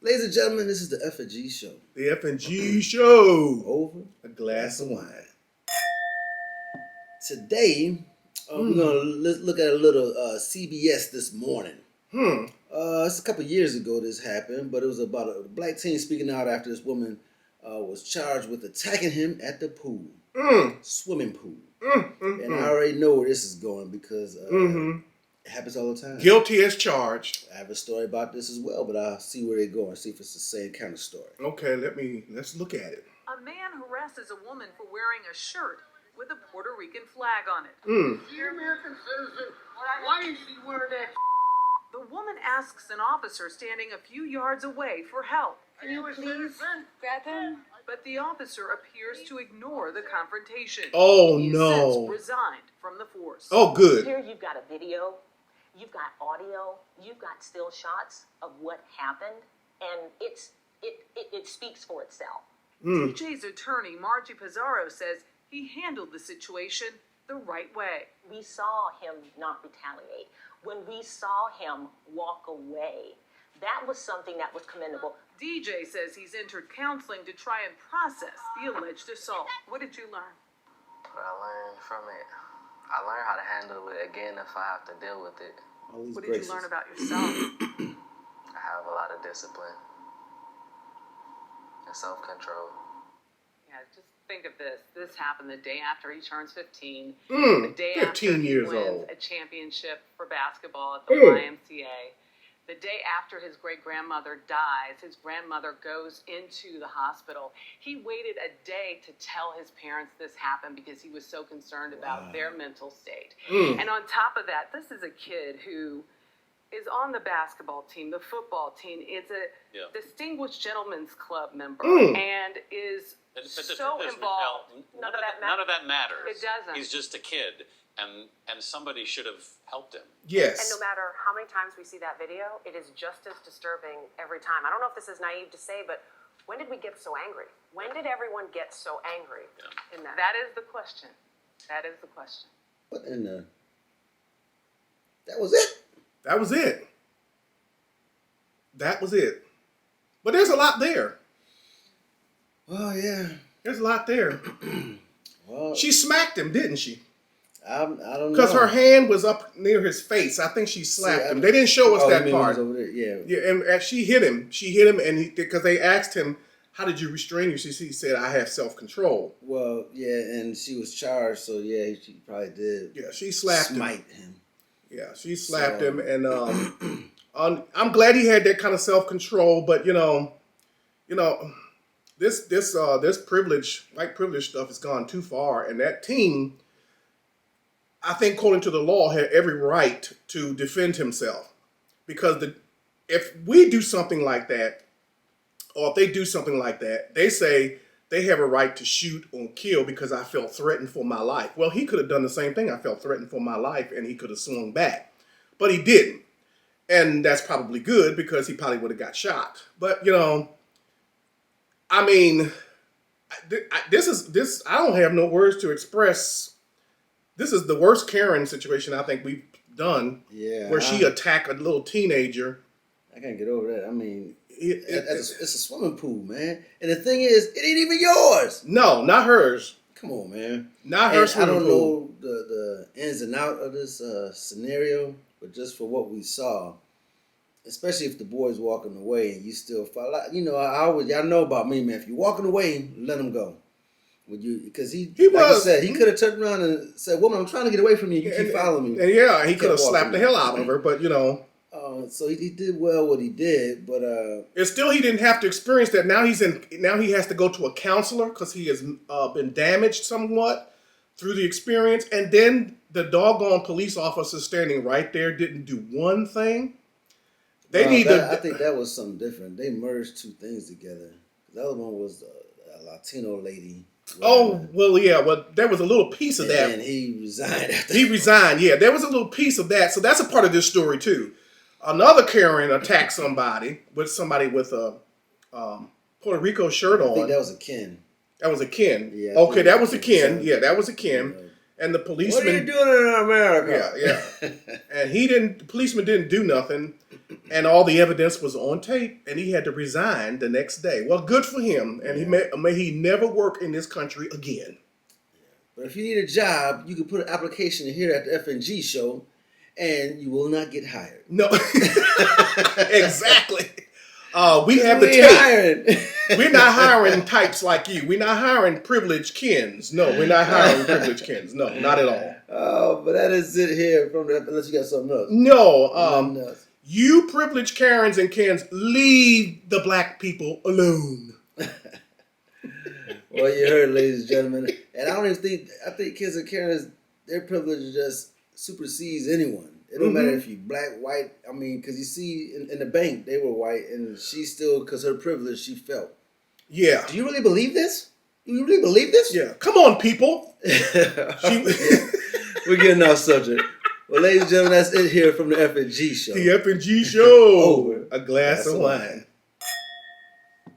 Ladies and gentlemen, this is the F&G show. The F&G show. Over a glass of wine. Today, we're going to look at a little CBS this morning. It's a couple years ago this happened, but it was about a black teen speaking out after this woman was charged with attacking him at the pool. Swimming pool. And I already know where this is going because it happens all the time. Guilty as charged. I have a story about this as well, but I'll see where they're going, see if it's the same kind of story. Okay, let's look at it. A man harasses a woman for wearing a shirt with a Puerto Rican flag on it. You're an American citizen. Why is she wearing that? The woman asks an officer standing a few yards away for help. Can you please grab him? But the officer appears to ignore the confrontation. Oh, He has no. since resigned from the force. Oh, good. Here you've got a video, you've got audio, you've got still shots of what happened, and it speaks for itself. DJ's attorney, Margie Pizarro, says he handled the situation the right way. We saw him not retaliate. When we saw him walk away, that was something that was commendable. DJ says he's entered counseling to try and process the alleged assault. What did you learn? What I learned from it, I learned how to handle it again if I have to deal with it. What did you learn about yourself? I have a lot of discipline and self-control. Yeah, just think of this. This happened the day after he turns 15. Mm, The day 15 after he years wins old. a championship for basketball at the YMCA. The day after his great-grandmother dies, his grandmother goes into the hospital. He waited a day to tell his parents this happened because he was so concerned about their mental state. And on top of that, this is a kid who is on the basketball team, the football team, is a distinguished gentleman's club member, and is so involved. None of that matters. It doesn't. He's just a kid, and somebody should have helped him. Yes. And no matter how many times we see that video, it is just as disturbing every time. I don't know if this is naive to say, but when did we get so angry? When did everyone get so angry in that? That is the question. That is the question. What in the... That was it? That was it. That was it. But there's a lot there. Oh, yeah. There's a lot there. Well, She smacked him, didn't she? I don't know. Because her hand was up near his face. I think she slapped him. They didn't show us Oh, that you mean part. it was over there? Yeah. Yeah, and she hit him. She hit him, and because they asked him, "How did you restrain you?" He said, "I have self-control." Well, yeah, and she was charged, so yeah, she probably did. Yeah, she slapped him. Smite him. Yeah, she slapped him, and I'm glad he had that kind of self-control. But this privilege, white privilege stuff, has gone too far, and that team, I think, according to the law, had every right to defend himself, because if we do something like that, or if they do something like that, they say they have a right to shoot or kill because I felt threatened for my life. Well, he could have done the same thing. I felt threatened for my life, and he could have swung back, but he didn't, and that's probably good because he probably would have got shot. But I mean, this. I don't have no words to express. This is the worst Karen situation I think we've done. Yeah. Where she attacked a little teenager. I can't get over that. I mean, it's a swimming pool, man. And the thing is, it ain't even yours. No, not hers. Come on, man. Not her And I swimming don't pool. know the ins and out of this scenario, but just for what we saw, especially if the boy's walking away and you still follow, y'all know about me, man. If you're walking away, let him go. Because like I said, he could have turned around and said, "Woman, I'm trying to get away from you. You keep following me." And yeah, he could have kept slapped the walking. hell out of her, but So he did well what he did, but it's still, he didn't have to experience that. Now he has to go to a counselor because he has been damaged somewhat through the experience, and then the doggone police officer standing right there didn't do one thing. I think that was something different. They merged two things together. The other one was a Latino lady. Oh, well, yeah. Well, there was a little piece of that. And he resigned. He resigned, yeah. There was a little piece of that. So that's a part of this story, too. Another Karen attacked somebody with a Puerto Rico shirt on. I think that was a Ken. That was a Ken. Yeah, okay, that was a Ken. Yeah, that was a Ken. And the policeman. What are you doing in America? Yeah. And the policeman didn't do nothing. And all the evidence was on tape. And he had to resign the next day. Well, good for him. And may he never work in this country again. But if you need a job, you can put an application here at the FNG show, and you will not get hired. No. Exactly. We have the tape. Hiring. We're not hiring types like you. We're not hiring privileged Kens. No, we're not hiring privileged Kens. No, not at all. Oh, but that is it here. Unless you got something else. No. You privileged Karens and Kens, leave the black people alone. Well, you heard, ladies and gentlemen. And I think kids and Karens, their privilege just supersedes anyone. It don't matter if you black, white. I mean, because you see in the bank, they were white, and she still, because her privilege, she felt. Yeah. Do you really believe this? Do you really believe this? Yeah. Come on, people. We're getting off subject. Well, ladies and gentlemen, that's it here from the FNG show. The FNG show. Over. A glass of wine.